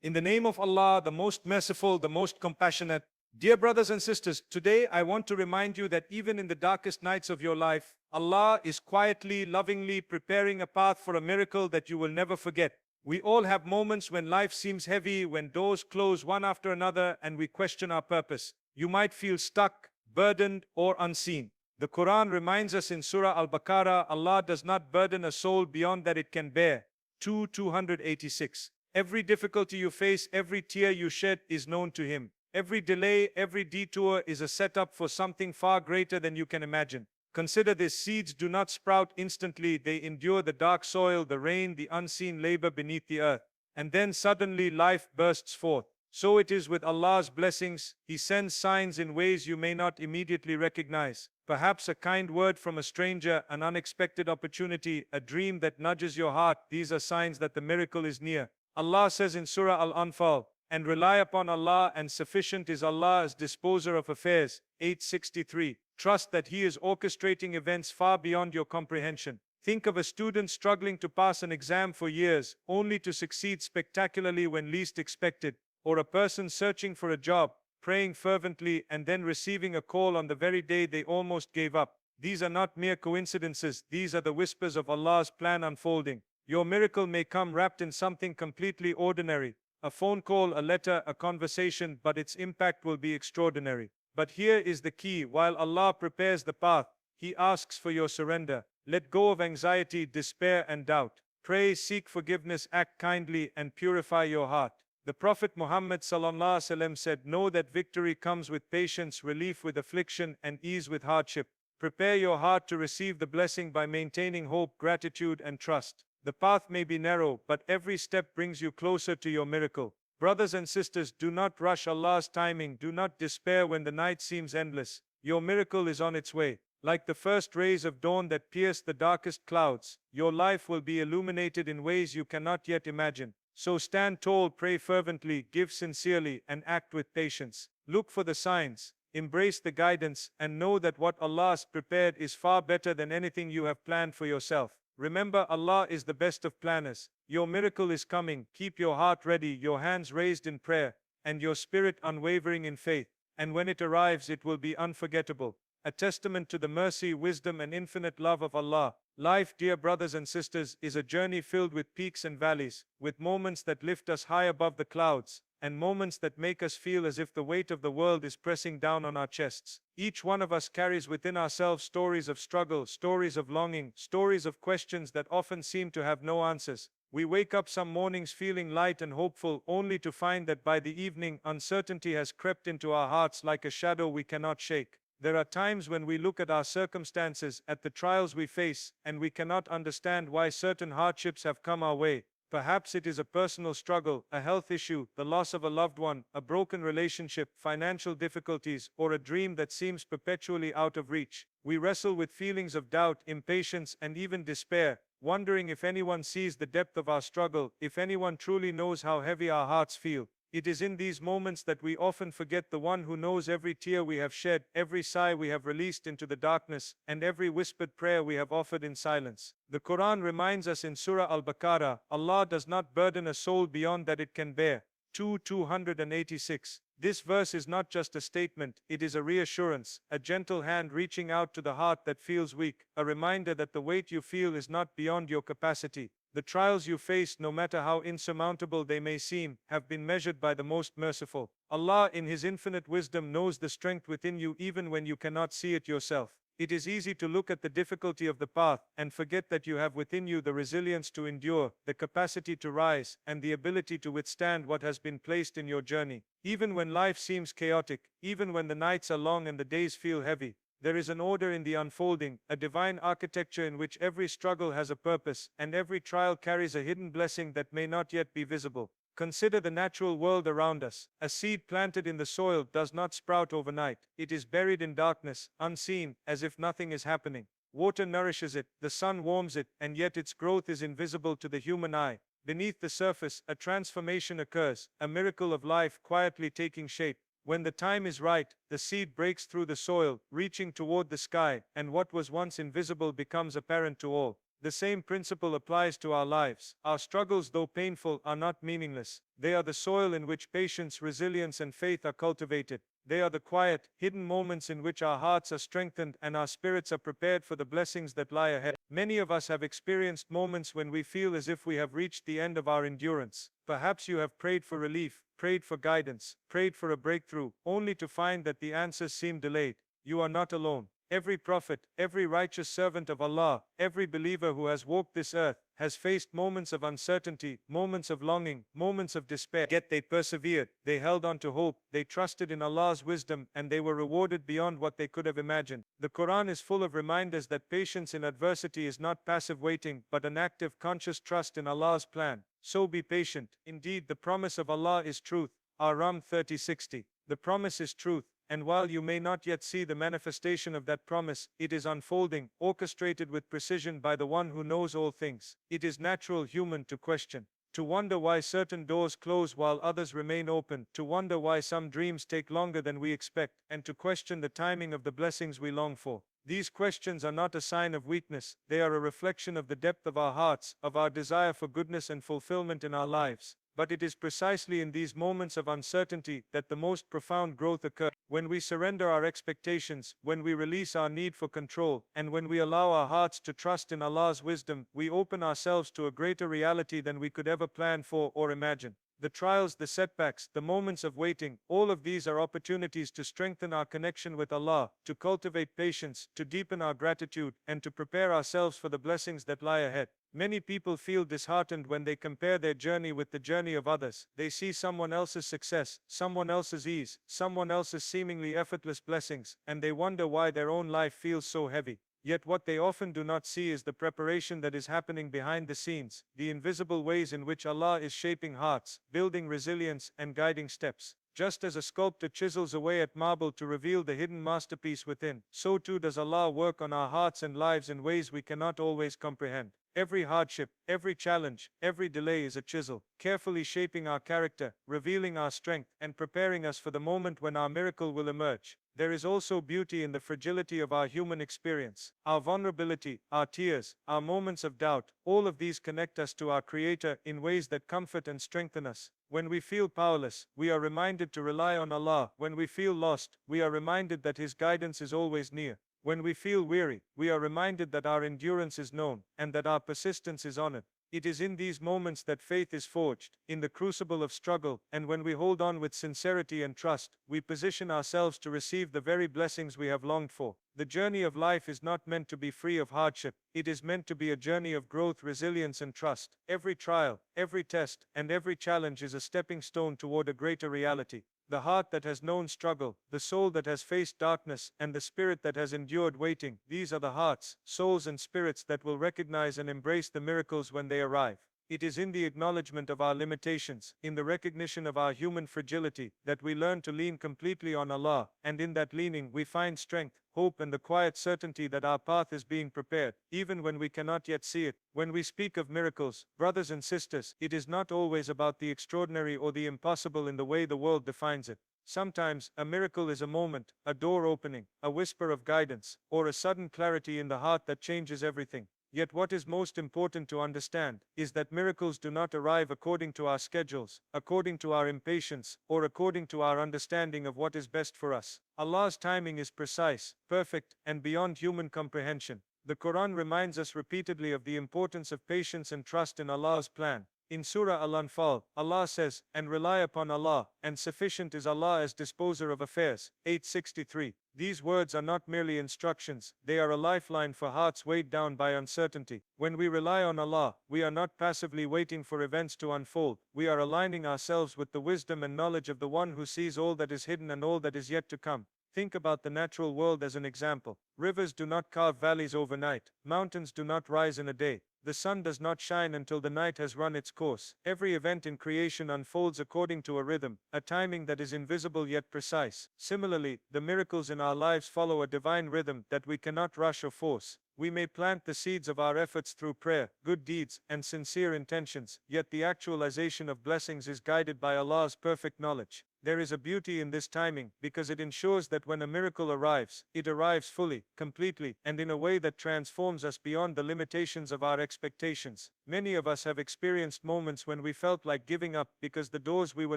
In the name of Allah, the most merciful, the most compassionate. Dear brothers and sisters, today I want to remind you that even in the darkest nights of your life, Allah is quietly, lovingly preparing a path for a miracle that you will never forget. We all have moments when life seems heavy, when doors close one after another, and we question our purpose. You might feel stuck, burdened, or unseen. The Quran reminds us in Surah Al-Baqarah, Allah does not burden a soul beyond that it can bear. 286. Every difficulty you face, every tear you shed is known to Him. Every delay, every detour is a setup for something far greater than you can imagine. Consider this: seeds do not sprout instantly, they endure the dark soil, the rain, the unseen labor beneath the earth. And then suddenly life bursts forth. So it is with Allah's blessings. He sends signs in ways you may not immediately recognize. Perhaps a kind word from a stranger, an unexpected opportunity, a dream that nudges your heart. These are signs that the miracle is near. Allah says in Surah Al-Anfal, "And rely upon Allah, and sufficient is Allah as disposer of affairs." 863. Trust that He is orchestrating events far beyond your comprehension. Think of a student struggling to pass an exam for years, only to succeed spectacularly when least expected, or a person searching for a job, praying fervently, and then receiving a call on the very day they almost gave up. These are not mere coincidences, these are the whispers of Allah's plan unfolding. Your miracle may come wrapped in something completely ordinary, a phone call, a letter, a conversation, but its impact will be extraordinary. But here is the key: while Allah prepares the path, He asks for your surrender. Let go of anxiety, despair, and doubt. Pray, seek forgiveness, act kindly, and purify your heart. The Prophet Muhammad ﷺ said, "Know that victory comes with patience, relief with affliction, and ease with hardship." Prepare your heart to receive the blessing by maintaining hope, gratitude, and trust. The path may be narrow, but every step brings you closer to your miracle. Brothers and sisters, do not rush Allah's timing. Do not despair when the night seems endless. Your miracle is on its way. Like the first rays of dawn that pierce the darkest clouds, your life will be illuminated in ways you cannot yet imagine. So stand tall, pray fervently, give sincerely, and act with patience. Look for the signs, embrace the guidance, and know that what Allah has prepared is far better than anything you have planned for yourself. Remember, Allah is the best of planners. Your miracle is coming. Keep your heart ready, your hands raised in prayer, and your spirit unwavering in faith. And when it arrives, it will be unforgettable. A testament to the mercy, wisdom, and infinite love of Allah. Life, dear brothers and sisters, is a journey filled with peaks and valleys, with moments that lift us high above the clouds, and moments that make us feel as if the weight of the world is pressing down on our chests. Each one of us carries within ourselves stories of struggle, stories of longing, stories of questions that often seem to have no answers. We wake up some mornings feeling light and hopeful, only to find that by the evening, uncertainty has crept into our hearts like a shadow we cannot shake. There are times when we look at our circumstances, at the trials we face, and we cannot understand why certain hardships have come our way. Perhaps it is a personal struggle, a health issue, the loss of a loved one, a broken relationship, financial difficulties, or a dream that seems perpetually out of reach. We wrestle with feelings of doubt, impatience, and even despair, wondering if anyone sees the depth of our struggle, if anyone truly knows how heavy our hearts feel. It is in these moments that we often forget the one who knows every tear we have shed, every sigh we have released into the darkness, and every whispered prayer we have offered in silence. The Quran reminds us in Surah Al-Baqarah, Allah does not burden a soul beyond that it can bear. 286. This verse is not just a statement, it is a reassurance, a gentle hand reaching out to the heart that feels weak, a reminder that the weight you feel is not beyond your capacity. The trials you face, no matter how insurmountable they may seem, have been measured by the most merciful. Allah in His infinite wisdom knows the strength within you even when you cannot see it yourself. It is easy to look at the difficulty of the path and forget that you have within you the resilience to endure, the capacity to rise, and the ability to withstand what has been placed in your journey. Even when life seems chaotic, even when the nights are long and the days feel heavy, there is an order in the unfolding, a divine architecture in which every struggle has a purpose, and every trial carries a hidden blessing that may not yet be visible. Consider the natural world around us. A seed planted in the soil does not sprout overnight. It is buried in darkness, unseen, as if nothing is happening. Water nourishes it, the sun warms it, and yet its growth is invisible to the human eye. Beneath the surface, a transformation occurs, a miracle of life quietly taking shape. When the time is right, the seed breaks through the soil, reaching toward the sky, and what was once invisible becomes apparent to all. The same principle applies to our lives. Our struggles, though painful, are not meaningless. They are the soil in which patience, resilience, and faith are cultivated. They are the quiet, hidden moments in which our hearts are strengthened and our spirits are prepared for the blessings that lie ahead. Many of us have experienced moments when we feel as if we have reached the end of our endurance. Perhaps you have prayed for relief, prayed for guidance, prayed for a breakthrough, only to find that the answers seem delayed. You are not alone. Every prophet, every righteous servant of Allah, every believer who has walked this earth, has faced moments of uncertainty, moments of longing, moments of despair. Yet they persevered, they held on to hope, they trusted in Allah's wisdom, and they were rewarded beyond what they could have imagined. The Quran is full of reminders that patience in adversity is not passive waiting, but an active, conscious trust in Allah's plan. So be patient. Indeed, the promise of Allah is truth. Ar-Rum 30:60. The promise is truth. And while you may not yet see the manifestation of that promise, it is unfolding, orchestrated with precision by the one who knows all things. It is natural human to question, to wonder why certain doors close while others remain open, to wonder why some dreams take longer than we expect, and to question the timing of the blessings we long for. These questions are not a sign of weakness, they are a reflection of the depth of our hearts, of our desire for goodness and fulfillment in our lives. But it is precisely in these moments of uncertainty that the most profound growth occurs. When we surrender our expectations, when we release our need for control, and when we allow our hearts to trust in Allah's wisdom, we open ourselves to a greater reality than we could ever plan for or imagine. The trials, the setbacks, the moments of waiting, all of these are opportunities to strengthen our connection with Allah, to cultivate patience, to deepen our gratitude, and to prepare ourselves for the blessings that lie ahead. Many people feel disheartened when they compare their journey with the journey of others. They see someone else's success, someone else's ease, someone else's seemingly effortless blessings, and they wonder why their own life feels so heavy. Yet what they often do not see is the preparation that is happening behind the scenes, the invisible ways in which Allah is shaping hearts, building resilience, and guiding steps. Just as a sculptor chisels away at marble to reveal the hidden masterpiece within, so too does Allah work on our hearts and lives in ways we cannot always comprehend. Every hardship, every challenge, every delay is a chisel, carefully shaping our character, revealing our strength, and preparing us for the moment when our miracle will emerge. There is also beauty in the fragility of our human experience. Our vulnerability, our tears, our moments of doubt, all of these connect us to our Creator in ways that comfort and strengthen us. When we feel powerless, we are reminded to rely on Allah. When we feel lost, we are reminded that His guidance is always near. When we feel weary, we are reminded that our endurance is known, and that our persistence is honored. It is in these moments that faith is forged, in the crucible of struggle, and when we hold on with sincerity and trust, we position ourselves to receive the very blessings we have longed for. The journey of life is not meant to be free of hardship. It is meant to be a journey of growth, resilience, and trust. Every trial, every test, and every challenge is a stepping stone toward a greater reality. The heart that has known struggle, the soul that has faced darkness, and the spirit that has endured waiting, these are the hearts, souls, and spirits that will recognize and embrace the miracles when they arrive. It is in the acknowledgement of our limitations, in the recognition of our human fragility, that we learn to lean completely on Allah, and in that leaning we find strength, hope, and the quiet certainty that our path is being prepared, even when we cannot yet see it. When we speak of miracles, brothers and sisters, it is not always about the extraordinary or the impossible in the way the world defines it. Sometimes, a miracle is a moment, a door opening, a whisper of guidance, or a sudden clarity in the heart that changes everything. Yet what is most important to understand is that miracles do not arrive according to our schedules, according to our impatience, or according to our understanding of what is best for us. Allah's timing is precise, perfect, and beyond human comprehension. The Quran reminds us repeatedly of the importance of patience and trust in Allah's plan. In Surah Al-Anfal, Allah says, "And rely upon Allah, and sufficient is Allah as disposer of affairs." 863. These words are not merely instructions, they are a lifeline for hearts weighed down by uncertainty. When we rely on Allah, we are not passively waiting for events to unfold. We are aligning ourselves with the wisdom and knowledge of the one who sees all that is hidden and all that is yet to come. Think about the natural world as an example. Rivers do not carve valleys overnight. Mountains do not rise in a day. The sun does not shine until the night has run its course. Every event in creation unfolds according to a rhythm, a timing that is invisible yet precise. Similarly, the miracles in our lives follow a divine rhythm that we cannot rush or force. We may plant the seeds of our efforts through prayer, good deeds, and sincere intentions, yet the actualization of blessings is guided by Allah's perfect knowledge. There is a beauty in this timing because it ensures that when a miracle arrives, it arrives fully, completely, and in a way that transforms us beyond the limitations of our expectations. Many of us have experienced moments when we felt like giving up because the doors we were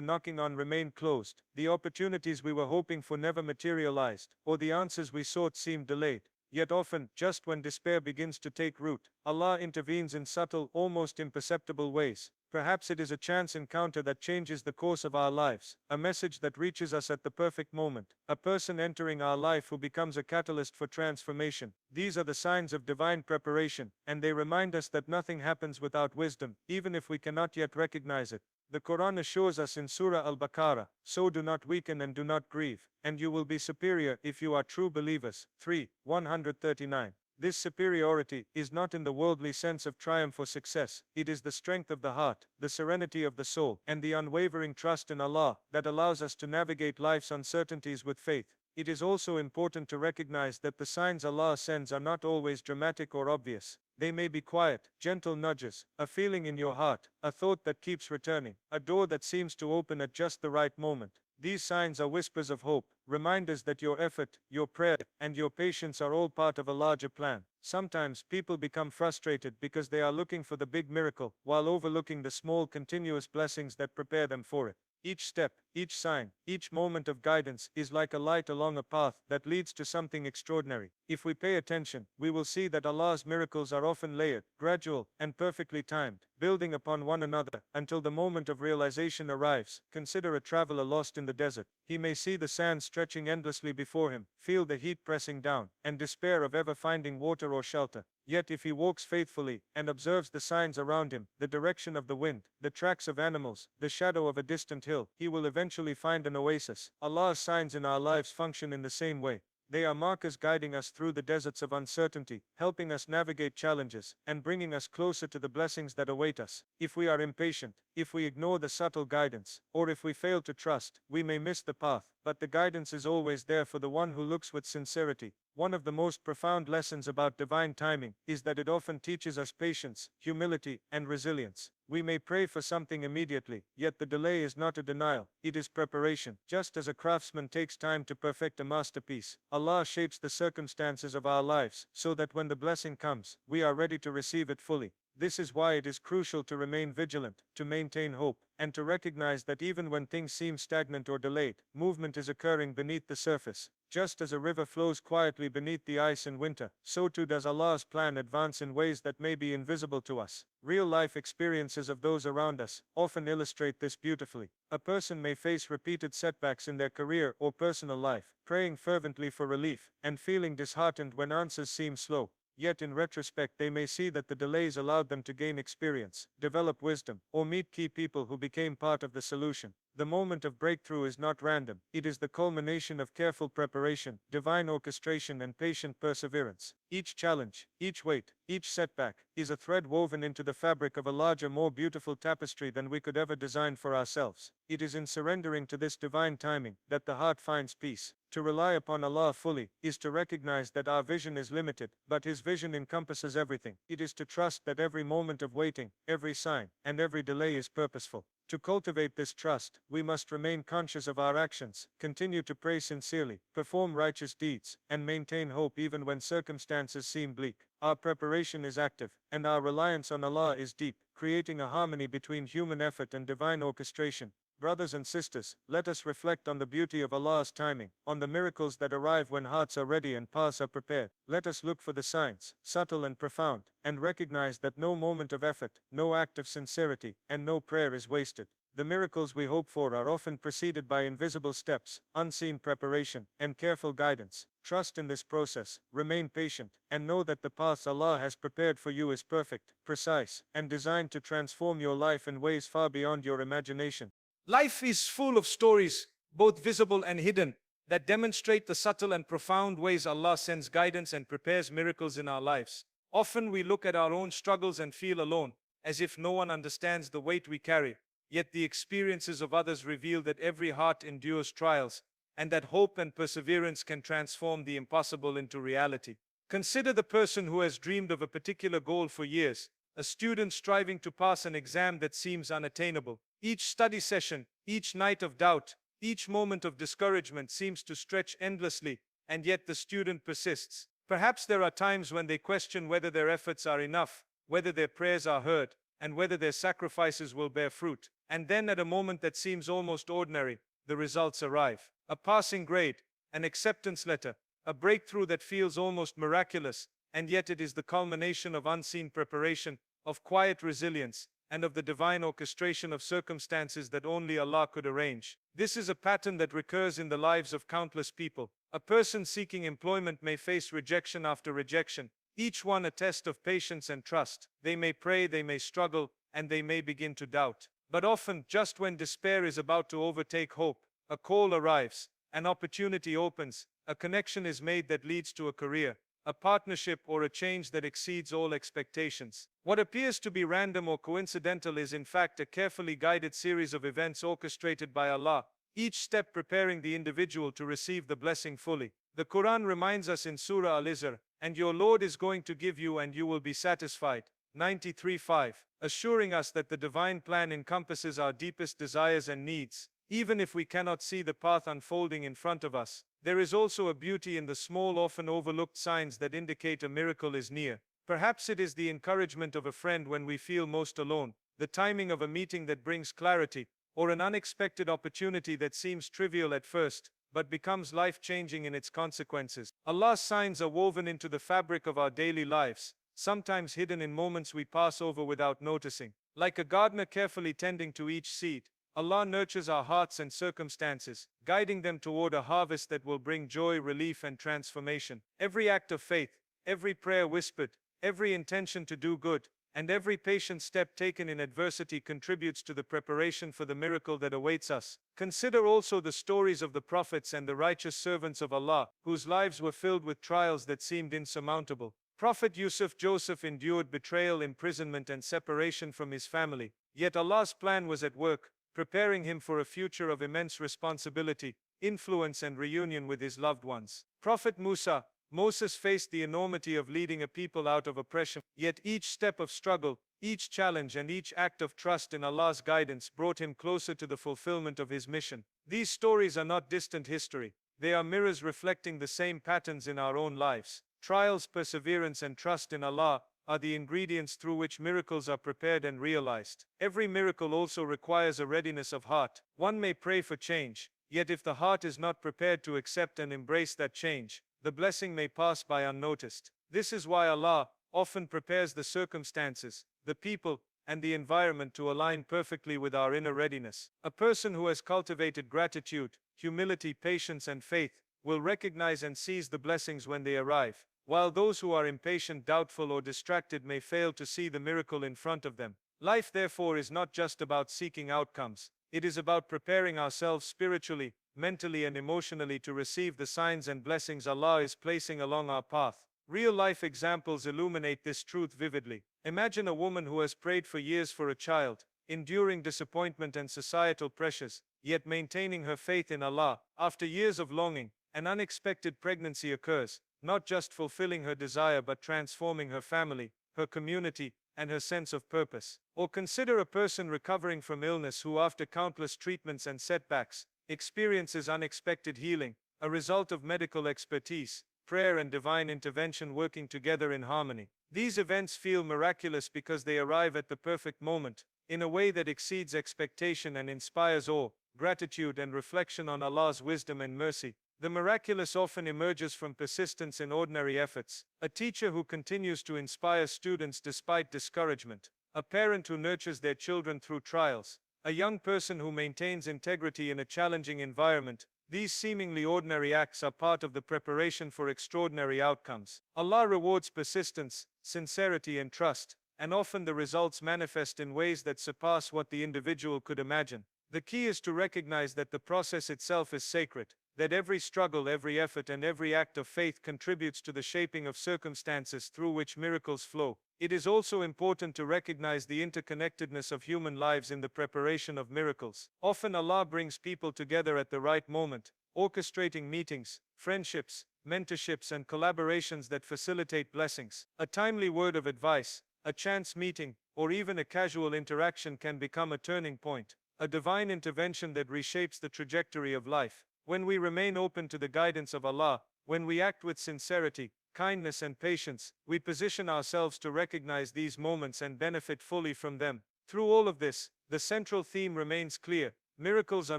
knocking on remained closed, the opportunities we were hoping for never materialized, or the answers we sought seemed delayed. Yet often, just when despair begins to take root, Allah intervenes in subtle, almost imperceptible ways. Perhaps it is a chance encounter that changes the course of our lives, a message that reaches us at the perfect moment, a person entering our life who becomes a catalyst for transformation. These are the signs of divine preparation, and they remind us that nothing happens without wisdom, even if we cannot yet recognize it. The Quran assures us in Surah Al-Baqarah, "So do not weaken and do not grieve, and you will be superior if you are true believers." 3:139. This superiority is not in the worldly sense of triumph or success. It is the strength of the heart, the serenity of the soul, and the unwavering trust in Allah that allows us to navigate life's uncertainties with faith. It is also important to recognize that the signs Allah sends are not always dramatic or obvious. They may be quiet, gentle nudges, a feeling in your heart, a thought that keeps returning, a door that seems to open at just the right moment. These signs are whispers of hope, reminders that your effort, your prayer, and your patience are all part of a larger plan. Sometimes people become frustrated because they are looking for the big miracle, while overlooking the small continuous blessings that prepare them for it. Each step, each sign, each moment of guidance is like a light along a path that leads to something extraordinary. If we pay attention, we will see that Allah's miracles are often layered, gradual, and perfectly timed, building upon one another until the moment of realization arrives. Consider a traveler lost in the desert. He may see the sand stretching endlessly before him, feel the heat pressing down, and despair of ever finding water or shelter. Yet if he walks faithfully and observes the signs around him, the direction of the wind, the tracks of animals, the shadow of a distant hill, he will eventually find an oasis. Allah's signs in our lives function in the same way. They are markers guiding us through the deserts of uncertainty, helping us navigate challenges, and bringing us closer to the blessings that await us. If we are impatient, if we ignore the subtle guidance, or if we fail to trust, we may miss the path, but the guidance is always there for the one who looks with sincerity. One of the most profound lessons about divine timing is that it often teaches us patience, humility, and resilience. We may pray for something immediately, yet the delay is not a denial, it is preparation. Just as a craftsman takes time to perfect a masterpiece, Allah shapes the circumstances of our lives so that when the blessing comes, we are ready to receive it fully. This is why it is crucial to remain vigilant, to maintain hope, and to recognize that even when things seem stagnant or delayed, movement is occurring beneath the surface. Just as a river flows quietly beneath the ice in winter, so too does Allah's plan advance in ways that may be invisible to us. Real-life experiences of those around us often illustrate this beautifully. A person may face repeated setbacks in their career or personal life, praying fervently for relief, and feeling disheartened when answers seem slow. Yet in retrospect they may see that the delays allowed them to gain experience, develop wisdom, or meet key people who became part of the solution. The moment of breakthrough is not random, it is the culmination of careful preparation, divine orchestration, and patient perseverance. Each challenge, each weight, each setback, is a thread woven into the fabric of a larger, more beautiful tapestry than we could ever design for ourselves. It is in surrendering to this divine timing that the heart finds peace. To rely upon Allah fully is to recognize that our vision is limited, but His vision encompasses everything. It is to trust that every moment of waiting, every sign, and every delay is purposeful. To cultivate this trust, we must remain conscious of our actions, continue to pray sincerely, perform righteous deeds, and maintain hope even when circumstances seem bleak. Our preparation is active, and our reliance on Allah is deep, creating a harmony between human effort and divine orchestration. Brothers and sisters, let us reflect on the beauty of Allah's timing, on the miracles that arrive when hearts are ready and paths are prepared. Let us look for the signs, subtle and profound, and recognize that no moment of effort, no act of sincerity, and no prayer is wasted. The miracles we hope for are often preceded by invisible steps, unseen preparation, and careful guidance. Trust in this process, remain patient, and know that the path Allah has prepared for you is perfect, precise, and designed to transform your life in ways far beyond your imagination. Life is full of stories, both visible and hidden, that demonstrate the subtle and profound ways Allah sends guidance and prepares miracles in our lives. Often we look at our own struggles and feel alone, as if no one understands the weight we carry. Yet the experiences of others reveal that every heart endures trials, and that hope and perseverance can transform the impossible into reality. Consider the person who has dreamed of a particular goal for years, a student striving to pass an exam that seems unattainable. Each study session, each night of doubt, Each moment of discouragement seems to stretch endlessly, and yet the student persists. Perhaps there are times when they question whether their efforts are enough, whether their prayers are heard, and whether their sacrifices will bear fruit. And then at a moment that seems almost ordinary, the results arrive. A passing grade, an acceptance letter, a breakthrough that feels almost miraculous, and yet it is the culmination of unseen preparation, of quiet resilience, and of the divine orchestration of circumstances that only Allah could arrange. This is a pattern that recurs in the lives of countless people. A person seeking employment may face rejection after rejection, each one a test of patience and trust. They may pray, they may struggle, and they may begin to doubt. But often, just when despair is about to overtake hope, a call arrives, an opportunity opens, a connection is made that leads to a career, a partnership, or a change that exceeds all expectations. What appears to be random or coincidental is in fact a carefully guided series of events orchestrated by Allah, each step preparing the individual to receive the blessing fully. The Quran reminds us in Surah Al-Isr, "And your Lord is going to give you and you will be satisfied," 93:5, assuring us that the divine plan encompasses our deepest desires and needs. Even if we cannot see the path unfolding in front of us, there is also a beauty in the small, often overlooked signs that indicate a miracle is near. Perhaps it is the encouragement of a friend when we feel most alone, the timing of a meeting that brings clarity, or an unexpected opportunity that seems trivial at first, but becomes life-changing in its consequences. Allah's signs are woven into the fabric of our daily lives, sometimes hidden in moments we pass over without noticing. Like a gardener carefully tending to each seed, Allah nurtures our hearts and circumstances, guiding them toward a harvest that will bring joy, relief, and transformation. Every act of faith, every prayer whispered, every intention to do good, and every patient step taken in adversity contributes to the preparation for the miracle that awaits us. Consider also the stories of the prophets and the righteous servants of Allah, whose lives were filled with trials that seemed insurmountable. Prophet Joseph endured betrayal, imprisonment, and separation from his family, yet Allah's plan was at work, preparing him for a future of immense responsibility, influence, and reunion with his loved ones. Prophet Moses faced the enormity of leading a people out of oppression, yet each step of struggle, each challenge, and each act of trust in Allah's guidance brought him closer to the fulfillment of his mission. These stories are not distant history. They are mirrors reflecting the same patterns in our own lives. Trials, perseverance, and trust in Allah are the ingredients through which miracles are prepared and realized. Every miracle also requires a readiness of heart. One may pray for change, yet if the heart is not prepared to accept and embrace that change, the blessing may pass by unnoticed. This is why Allah often prepares the circumstances, the people, and the environment to align perfectly with our inner readiness. A person who has cultivated gratitude, humility, patience, and faith will recognize and seize the blessings when they arrive, while those who are impatient, doubtful, or distracted may fail to see the miracle in front of them. Life, therefore, is not just about seeking outcomes. It is about preparing ourselves spiritually, mentally, and emotionally to receive the signs and blessings Allah is placing along our path. Real-life examples illuminate this truth vividly. Imagine a woman who has prayed for years for a child, enduring disappointment and societal pressures, yet maintaining her faith in Allah. After years of longing, an unexpected pregnancy occurs, not just fulfilling her desire but transforming her family, her community, and her sense of purpose. Or consider a person recovering from illness who, after countless treatments and setbacks, experiences unexpected healing, a result of medical expertise, prayer, and divine intervention working together in harmony. These events feel miraculous because they arrive at the perfect moment, in a way that exceeds expectation and inspires awe, gratitude, and reflection on Allah's wisdom and mercy. The miraculous often emerges from persistence in ordinary efforts. A teacher who continues to inspire students despite discouragement. A parent who nurtures their children through trials. A young person who maintains integrity in a challenging environment. These seemingly ordinary acts are part of the preparation for extraordinary outcomes. Allah rewards persistence, sincerity, and trust, and often the results manifest in ways that surpass what the individual could imagine. The key is to recognize that the process itself is sacred, that every struggle, every effort, and every act of faith contributes to the shaping of circumstances through which miracles flow. It is also important to recognize the interconnectedness of human lives in the preparation of miracles. Often Allah brings people together at the right moment, orchestrating meetings, friendships, mentorships, and collaborations that facilitate blessings. A timely word of advice, a chance meeting, or even a casual interaction can become a turning point. a divine intervention that reshapes the trajectory of life. When we remain open to the guidance of Allah, when we act with sincerity, kindness and patience, we position ourselves to recognize these moments and benefit fully from them. Through all of this, the central theme remains clear. Miracles are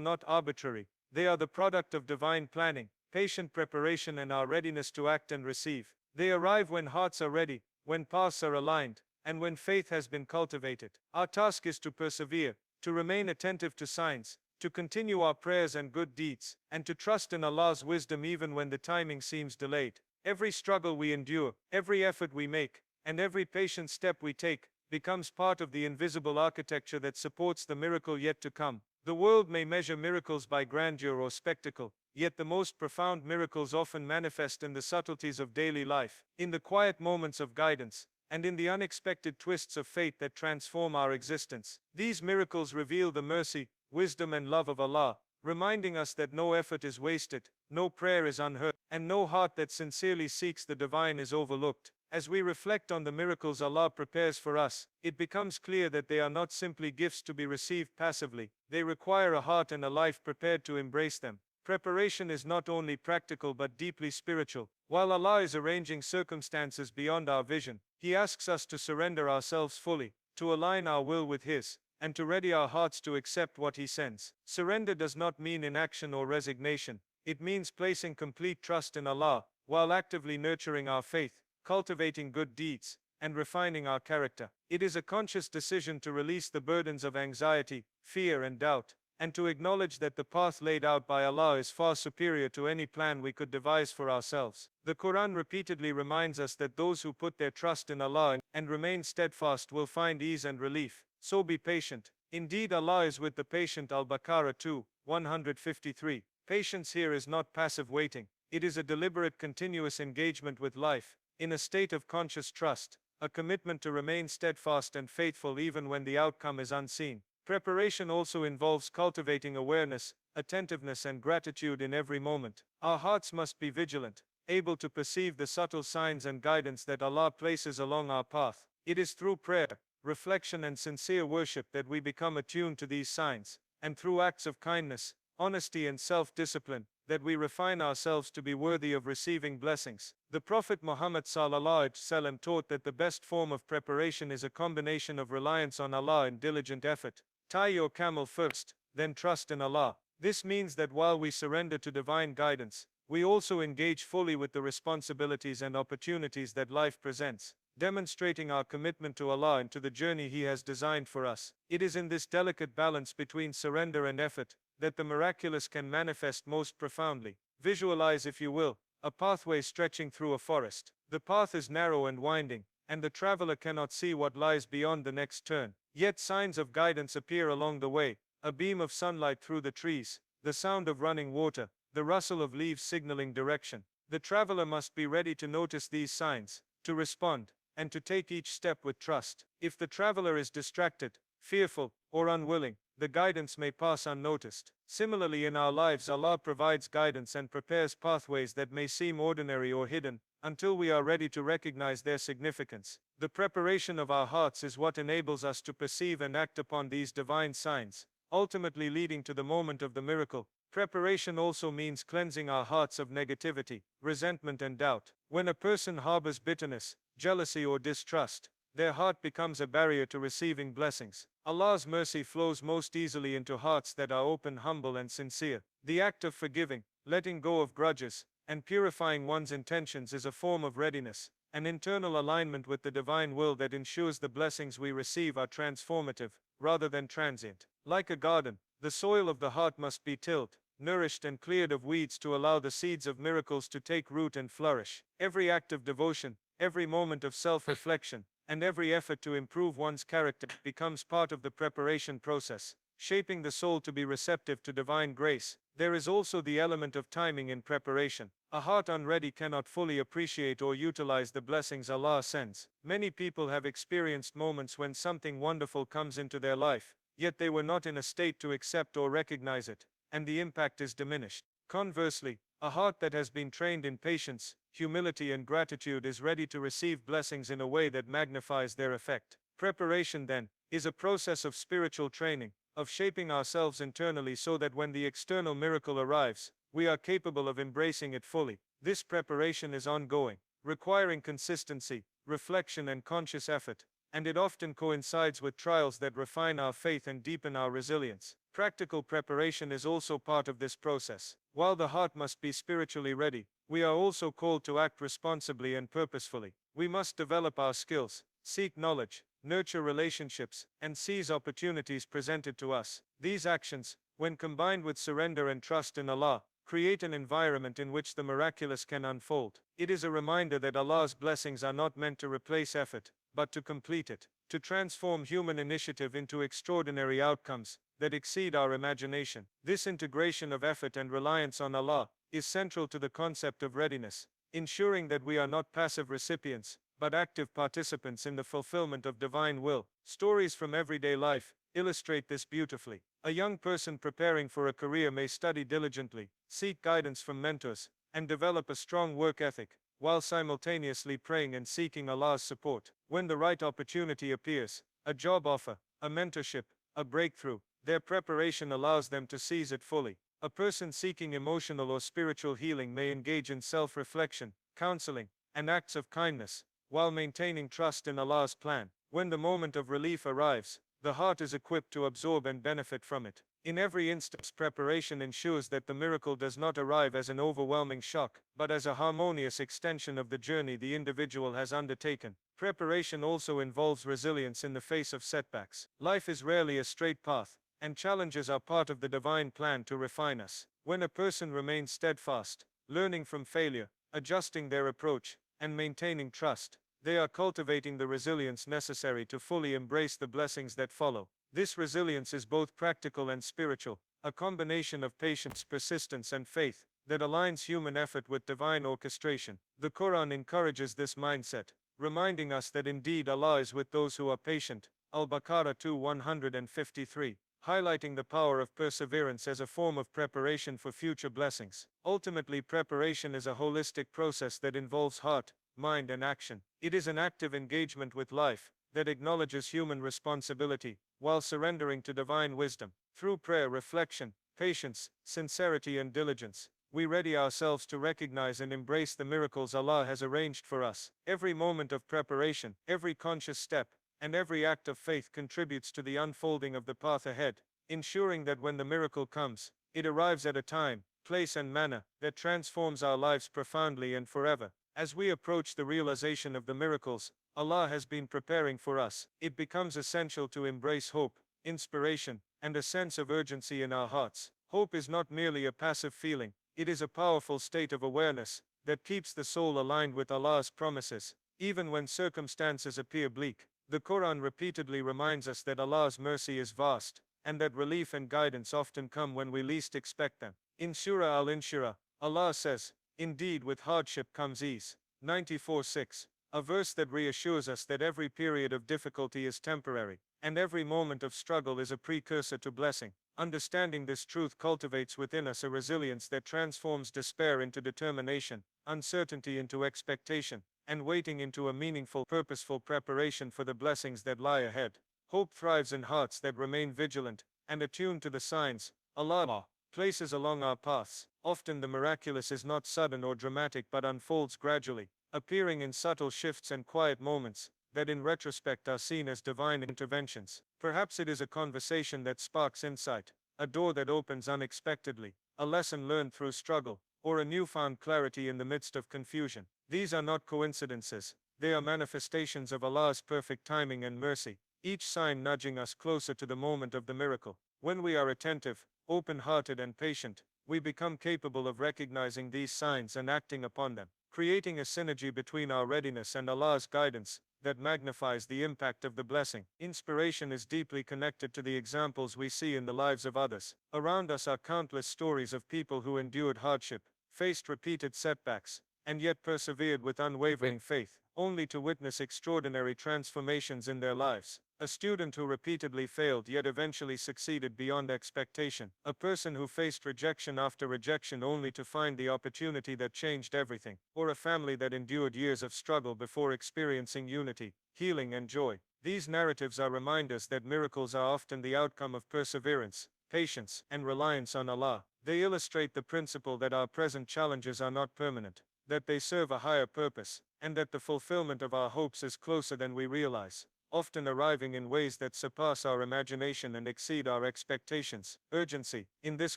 not arbitrary. They are the product of divine planning, patient preparation and our readiness to act and receive. They arrive when hearts are ready, when paths are aligned, and when faith has been cultivated. Our task is to persevere, to remain attentive to signs, to continue our prayers and good deeds, and to trust in Allah's wisdom even when the timing seems delayed. Every struggle we endure, every effort we make, and every patient step we take becomes part of the invisible architecture that supports the miracle yet to come. The world may measure miracles by grandeur or spectacle, yet the most profound miracles often manifest in the subtleties of daily life, in the quiet moments of guidance, and in the unexpected twists of fate that transform our existence. These miracles reveal the mercy, wisdom and love of Allah, reminding us that no effort is wasted, no prayer is unheard, and no heart that sincerely seeks the divine is overlooked. As we reflect on the miracles Allah prepares for us, it becomes clear that they are not simply gifts to be received passively. They require a heart and a life prepared to embrace them. Preparation is not only practical but deeply spiritual. While Allah is arranging circumstances beyond our vision, He asks us to surrender ourselves fully, to align our will with His, and to ready our hearts to accept what He sends. Surrender does not mean inaction or resignation. It means placing complete trust in Allah, while actively nurturing our faith, cultivating good deeds, and refining our character. It is a conscious decision to release the burdens of anxiety, fear and doubt, and to acknowledge that the path laid out by Allah is far superior to any plan we could devise for ourselves. The Quran repeatedly reminds us that those who put their trust in Allah and remain steadfast will find ease and relief. So be patient. Indeed, Allah is with the patient. Al-Baqarah 2, 153. Patience here is not passive waiting. It is a deliberate continuous engagement with life, in a state of conscious trust, a commitment to remain steadfast and faithful even when the outcome is unseen. Preparation also involves cultivating awareness, attentiveness and gratitude in every moment. Our hearts must be vigilant, able to perceive the subtle signs and guidance that Allah places along our path. It is through prayer, reflection and sincere worship that we become attuned to these signs, and through acts of kindness, honesty and self-discipline, that we refine ourselves to be worthy of receiving blessings. The Prophet Muhammad ﷺ taught that the best form of preparation is a combination of reliance on Allah and diligent effort. Tie your camel first, then trust in Allah. This means that while we surrender to divine guidance, we also engage fully with the responsibilities and opportunities that life presents, demonstrating our commitment to Allah and to the journey He has designed for us. It is in this delicate balance between surrender and effort that the miraculous can manifest most profoundly. Visualize, if you will, a pathway stretching through a forest. The path is narrow and winding, and the traveler cannot see what lies beyond the next turn. Yet signs of guidance appear along the way, a beam of sunlight through the trees, the sound of running water, the rustle of leaves signaling direction. The traveler must be ready to notice these signs, to respond, and to take each step with trust. If the traveler is distracted, fearful, or unwilling, the guidance may pass unnoticed. Similarly, in our lives, Allah provides guidance and prepares pathways that may seem ordinary or hidden, until we are ready to recognize their significance. The preparation of our hearts is what enables us to perceive and act upon these divine signs, ultimately leading to the moment of the miracle. Preparation also means cleansing our hearts of negativity, resentment and doubt. When a person harbors bitterness, jealousy or distrust, their heart becomes a barrier to receiving blessings. Allah's mercy flows most easily into hearts that are open, humble and sincere. The act of forgiving, letting go of grudges, and purifying one's intentions is a form of readiness, an internal alignment with the divine will that ensures the blessings we receive are transformative, rather than transient. Like a garden, the soil of the heart must be tilled, nourished and cleared of weeds to allow the seeds of miracles to take root and flourish. Every act of devotion, every moment of self-reflection, and every effort to improve one's character becomes part of the preparation process, shaping the soul to be receptive to divine grace. There is also the element of timing in preparation. A heart unready cannot fully appreciate or utilize the blessings Allah sends. Many people have experienced moments when something wonderful comes into their life, yet they were not in a state to accept or recognize it, and the impact is diminished. Conversely, a heart that has been trained in patience, humility and gratitude is ready to receive blessings in a way that magnifies their effect. Preparation, then, is a process of spiritual training, of shaping ourselves internally so that when the external miracle arrives, we are capable of embracing it fully. This preparation is ongoing, requiring consistency, reflection, and conscious effort, and it often coincides with trials that refine our faith and deepen our resilience. Practical preparation is also part of this process. While the heart must be spiritually ready, we are also called to act responsibly and purposefully. We must develop our skills, seek knowledge, nurture relationships, and seize opportunities presented to us. These actions, when combined with surrender and trust in Allah, create an environment in which the miraculous can unfold. It is a reminder that Allah's blessings are not meant to replace effort, but to complete it, to transform human initiative into extraordinary outcomes that exceed our imagination. This integration of effort and reliance on Allah is central to the concept of readiness, ensuring that we are not passive recipients, but active participants in the fulfillment of divine will. Stories from everyday life illustrate this beautifully. A young person preparing for a career may study diligently, seek guidance from mentors, and develop a strong work ethic, while simultaneously praying and seeking Allah's support. When the right opportunity appears, a job offer, a mentorship, a breakthrough, their preparation allows them to seize it fully. A person seeking emotional or spiritual healing may engage in self-reflection, counseling, and acts of kindness, while maintaining trust in Allah's plan. When the moment of relief arrives, the heart is equipped to absorb and benefit from it. In every instance, preparation ensures that the miracle does not arrive as an overwhelming shock, but as a harmonious extension of the journey the individual has undertaken. Preparation also involves resilience in the face of setbacks. Life is rarely a straight path, and challenges are part of the divine plan to refine us. When a person remains steadfast, learning from failure, adjusting their approach, and maintaining trust, they are cultivating the resilience necessary to fully embrace the blessings that follow. This resilience is both practical and spiritual, a combination of patience, persistence, and faith that aligns human effort with divine orchestration. The Quran encourages this mindset, reminding us that indeed Allah is with those who are patient. Al-Baqarah 2:153, highlighting the power of perseverance as a form of preparation for future blessings. Ultimately, preparation is a holistic process that involves heart, mind, and action. It is an active engagement with life that acknowledges human responsibility while surrendering to divine wisdom. Through prayer, reflection, patience, sincerity, and diligence, we ready ourselves to recognize and embrace the miracles Allah has arranged for us. Every moment of preparation, every conscious step, and every act of faith contributes to the unfolding of the path ahead, ensuring that when the miracle comes, it arrives at a time, place, and manner that transforms our lives profoundly and forever. As we approach the realization of the miracles Allah has been preparing for us, it becomes essential to embrace hope, inspiration, and a sense of urgency in our hearts. Hope is not merely a passive feeling, it is a powerful state of awareness that keeps the soul aligned with Allah's promises, even when circumstances appear bleak. The Quran repeatedly reminds us that Allah's mercy is vast, and that relief and guidance often come when we least expect them. In Surah Al-Inshirah, Allah says, "Indeed, with hardship comes ease." 94:6, a verse that reassures us that every period of difficulty is temporary, and every moment of struggle is a precursor to blessing. Understanding this truth cultivates within us a resilience that transforms despair into determination, uncertainty into expectation, and waiting into a meaningful, purposeful preparation for the blessings that lie ahead. Hope thrives in hearts that remain vigilant and attuned to the signs Allah places along our paths. Often the miraculous is not sudden or dramatic but unfolds gradually, appearing in subtle shifts and quiet moments that in retrospect are seen as divine interventions. Perhaps it is a conversation that sparks insight, a door that opens unexpectedly, a lesson learned through struggle, or a newfound clarity in the midst of confusion. These are not coincidences, they are manifestations of Allah's perfect timing and mercy, each sign nudging us closer to the moment of the miracle. When we are attentive, open-hearted, and patient, we become capable of recognizing these signs and acting upon them, creating a synergy between our readiness and Allah's guidance that magnifies the impact of the blessing. Inspiration is deeply connected to the examples we see in the lives of others. Around us are countless stories of people who endured hardship, faced repeated setbacks, and yet persevered with unwavering faith, only to witness extraordinary transformations in their lives. A student who repeatedly failed yet eventually succeeded beyond expectation. A person who faced rejection after rejection only to find the opportunity that changed everything. Or a family that endured years of struggle before experiencing unity, healing, and joy. These narratives are reminders that miracles are often the outcome of perseverance, patience, and reliance on Allah. They illustrate the principle that our present challenges are not permanent, that they serve a higher purpose, and that the fulfillment of our hopes is closer than we realize, often arriving in ways that surpass our imagination and exceed our expectations. Urgency, in this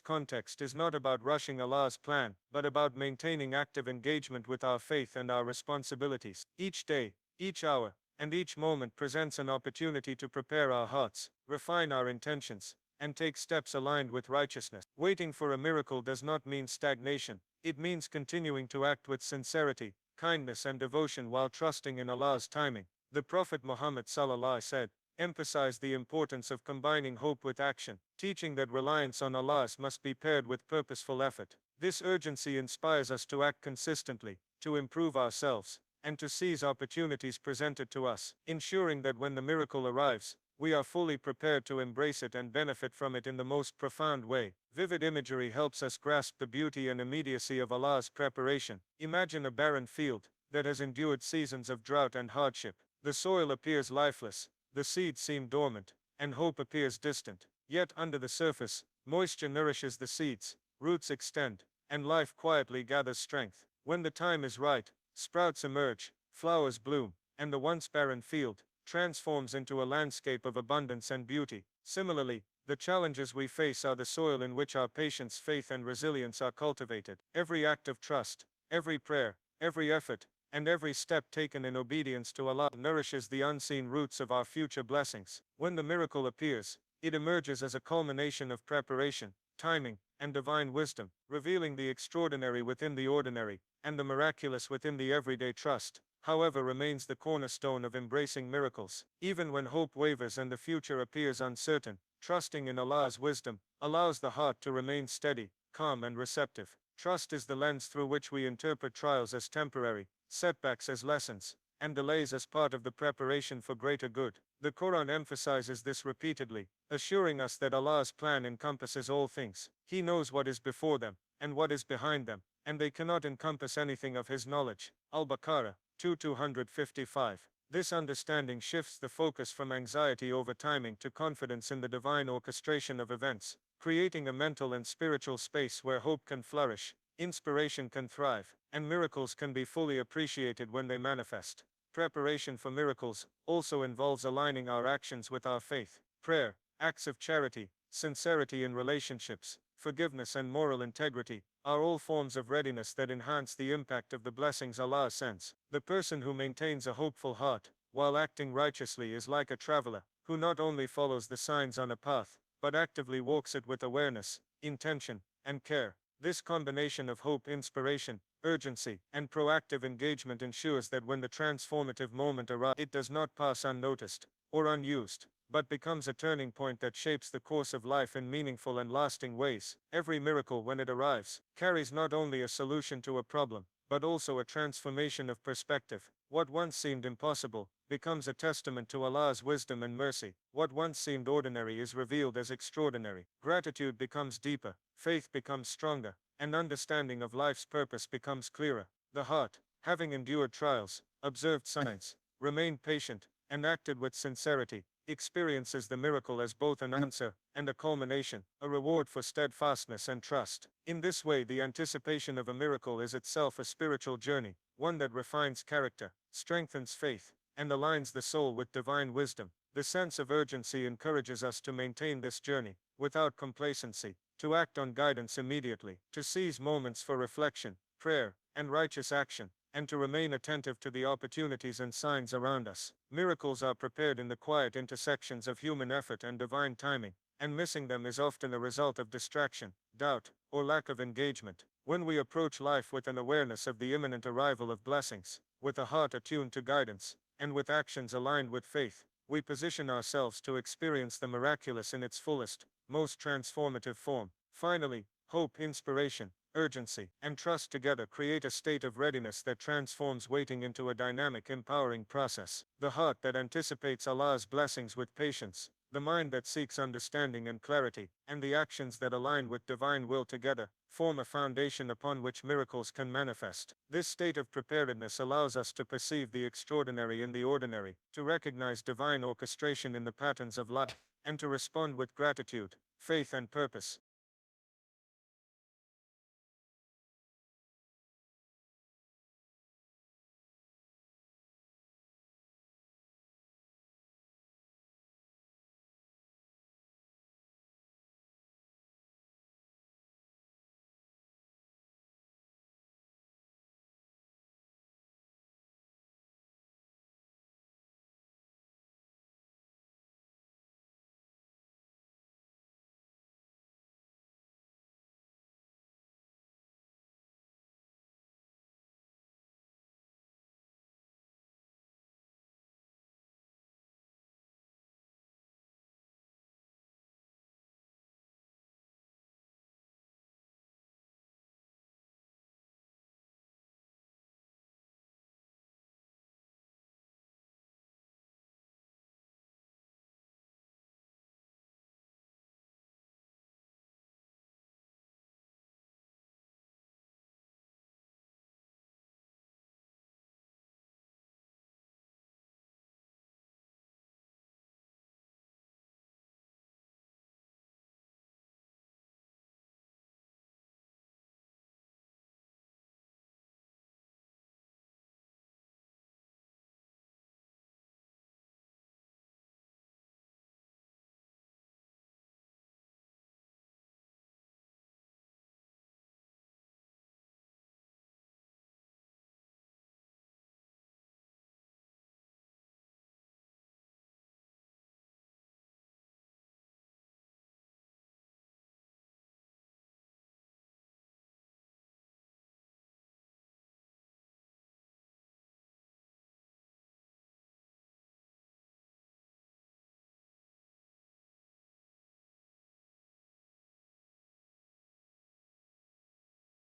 context, is not about rushing Allah's plan, but about maintaining active engagement with our faith and our responsibilities. Each day, each hour, and each moment presents an opportunity to prepare our hearts, refine our intentions, and take steps aligned with righteousness. Waiting for a miracle does not mean stagnation. It means continuing to act with sincerity, kindness, and devotion while trusting in Allah's timing. The Prophet Muhammad ﷺ said, emphasized the importance of combining hope with action, teaching that reliance on Allah must be paired with purposeful effort. This urgency inspires us to act consistently, to improve ourselves, and to seize opportunities presented to us, ensuring that when the miracle arrives, we are fully prepared to embrace it and benefit from it in the most profound way. Vivid imagery helps us grasp the beauty and immediacy of Allah's preparation. Imagine a barren field that has endured seasons of drought and hardship. The soil appears lifeless, the seeds seem dormant, and hope appears distant. Yet under the surface, moisture nourishes the seeds, roots extend, and life quietly gathers strength. When the time is right, sprouts emerge, flowers bloom, and the once barren field transforms into a landscape of abundance and beauty. Similarly, the challenges we face are the soil in which our patience, faith, and resilience are cultivated. Every act of trust, every prayer, every effort, and every step taken in obedience to Allah nourishes the unseen roots of our future blessings. When the miracle appears, it emerges as a culmination of preparation, timing, and divine wisdom, revealing the extraordinary within the ordinary, and the miraculous within the everyday. Trust, however, remains the cornerstone of embracing miracles. Even when hope wavers and the future appears uncertain, trusting in Allah's wisdom allows the heart to remain steady, calm, and receptive. Trust is the lens through which we interpret trials as temporary, setbacks as lessons, and delays as part of the preparation for greater good. The Quran emphasizes this repeatedly, assuring us that Allah's plan encompasses all things. He knows what is before them, and what is behind them, and they cannot encompass anything of His knowledge. Al-Baqarah 2:255. This understanding shifts the focus from anxiety over timing to confidence in the divine orchestration of events, creating a mental and spiritual space where hope can flourish, inspiration can thrive, and miracles can be fully appreciated when they manifest. Preparation for miracles also involves aligning our actions with our faith. Prayer, acts of charity, sincerity in relationships, forgiveness, and moral integrity are all forms of readiness that enhance the impact of the blessings Allah sends. The person who maintains a hopeful heart while acting righteously is like a traveler who not only follows the signs on a path, but actively walks it with awareness, intention, and care. This combination of hope, inspiration, urgency, and proactive engagement ensures that when the transformative moment arrives, it does not pass unnoticed or unused, but becomes a turning point that shapes the course of life in meaningful and lasting ways. Every miracle, when it arrives, carries not only a solution to a problem, but also a transformation of perspective. What once seemed impossible becomes a testament to Allah's wisdom and mercy. What once seemed ordinary is revealed as extraordinary. Gratitude becomes deeper, faith becomes stronger, and understanding of life's purpose becomes clearer. The heart, having endured trials, observed signs, remained patient, and acted with sincerity, experiences the miracle as both an answer and a culmination, a reward for steadfastness and trust. In this way, the anticipation of a miracle is itself a spiritual journey, one that refines character, strengthens faith, and aligns the soul with divine wisdom. The sense of urgency encourages us to maintain this journey without complacency, to act on guidance immediately, to seize moments for reflection, prayer, and righteous action, and to remain attentive to the opportunities and signs around us. Miracles are prepared in the quiet intersections of human effort and divine timing, and missing them is often a result of distraction, doubt, or lack of engagement. When we approach life with an awareness of the imminent arrival of blessings, with a heart attuned to guidance, and with actions aligned with faith, we position ourselves to experience the miraculous in its fullest, most transformative form. Finally, hope, inspiration, urgency, and trust together create a state of readiness that transforms waiting into a dynamic, empowering process. The heart that anticipates Allah's blessings with patience, The mind that seeks understanding and clarity, and the actions that align with divine will together, form a foundation upon which miracles can manifest. This state of preparedness allows us to perceive the extraordinary in the ordinary, to recognize divine orchestration in the patterns of life, and to respond with gratitude, faith, and purpose.